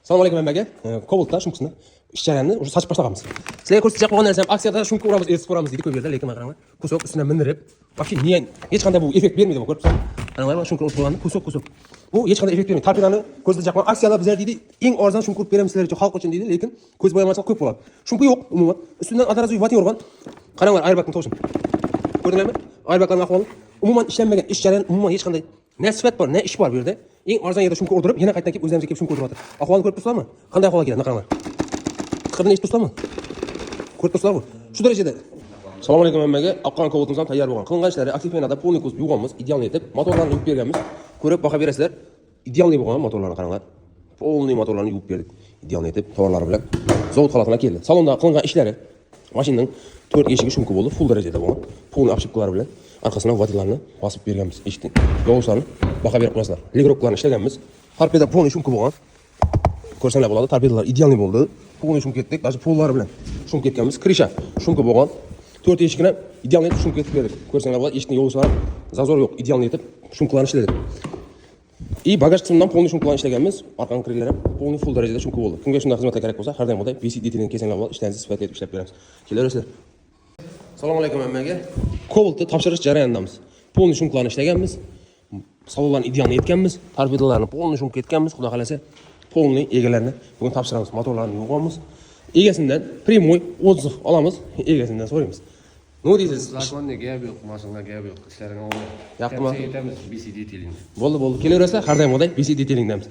Assalomu alaykum hammaga. Cobaltda shumkisini ish jarayonini уже sachib boshlamiz. Sizlarga ko'rsatib qo'ygan narsam aksiyada shumka uramiz, eritib ko'ramiz deydi ko'p yerda, lekin mana qaranglar. Kusok ustidan mindirib, вообще hech qanday bu effekt bermaydi bu, ko'ribsizmi? Qaranglar, shumka urib qo'yganni kusok. Bu hech qanday effekt bermaydi. Torpedani ko'zda jaqman aksiyada bizlar deydi, eng arzon shumka urib beramiz sizlar uchun, xalq uchun deydi, lekin ko'z bo'yamasiga ko'p bo'ladi. Shumka yo'q umuman. Ustidan adarazoy vati urgan. Qaranglar, airbagni to'g'ri. Ko'rdinglarmi? Airbaglarning ahvoli umuman ishlanmagan, ish jarayoni umuman hech qanday ne sifat bor, ne ish bor bu yerda. Eng arzon yerda shumka o'rdirib, yana qaytadan kelib o'zlarimizga kelib shumka o'rdiryapti. Ahvolni ko'rib turibsizlarmi? Qanday ahvolga keladi, qaranglar. Qiqirni eshitib turibsizlarmi? Ko'rib turibsizlarmi? Shu darajada. Assalomu alaykum hammaga. Oqqan Cobaltimiz ham tayyor bo'lgan. Qilingan ishlarni aktiv menada polni ko'z yuvganmiz, idealni etib, motorlarni yuvib berganmiz. Ko'rib baqa berasizlar. Idealni bo'lgan motorlarni qaranglar. Polni motorlarni yuvib berdik. Idealni etib, tovarlari bilan zavod holatiga keldi. Salonda qilingan ishlari mashinaning 4 eshigi shumka bo'ldi, full darajada bo'lgan. Polni obshipkalari bilan arkasidan vatilarni bosib berganmiz. Eshitding? Yog'ochlarni baqa berib qo'yasizlar. Ligrovkalarni ishlaganmiz. Torpeda polni shumka bo'lgan. Ko'rsanglar bo'ladi, torpedalar idealni bo'ldi. Polni shumka ketdik, даже pollari bilan shumka ketganmiz. Krisha shumka bo'lgan. 4 eshikni idealni etib shumka ketib berdik. Ko'rsanglar bo'ladi, eshikning yog'ochlari zazor yo'q, idealni etib shumkalarni ishladik. Bagaj qismidan polni shumkalarni ishlaganmiz. Orqaning kirillari polni full darajada shumka bo'ldi. Kimga shunday xizmatlar kerak bo'lsa, har doim bo'ladi, BC detailing kelsanglar bo'ladi, ishlaringizni sifatli etib ishlab beramiz. Kelaverasizlar. Assalomu alaykum hammaga. Cobaltni topshirish jarayonidamiz. Polni shumkalarni ishlaganmiz. Salonlarni idealni etganmiz. Torpedalarni polni shumka etganmiz. Xudo xolasa, polni egalarini bugun topshiramiz. Motorlarni yuvamiz. Egasidan primoy отзыв olamiz. Egasidan so'raymiz. Nima deysiz? Zakonda gap yo'q, mashinada gap yo'q. Ishlaring oldi. Yoqdimi? Aytamiz BC detailing. Bo'ldi. Kelaverasizlar, har doim bo'ladi, BC detailing deymiz.